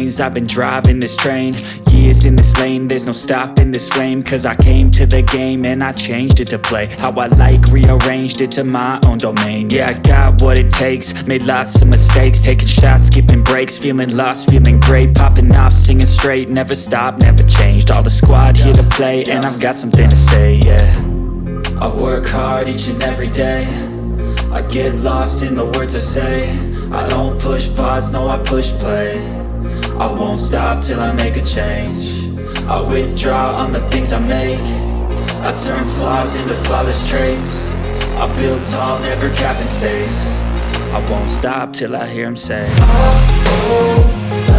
lanes, I've been driving this train. Years in this lane, there's no stopping this flame. Cause I came to the game and I changed it to play how I like, rearranged it to my own domain. Yeah, I got what it takes, made lots of mistakes, taking shots, skipping breaks, feeling lost, feeling great, popping off, singing straight, never stopped, never changed. All the squad here to play, and I've got something to say, yeah. I work hard each and every day, I get lost in the words I say. I don't push pause, no I push play. I won't stop till I make a change. I withdraw on the things I make. I turn flaws into flawless traits. I build tall, never capped in space. I won't stop till I hear him say, oh, oh.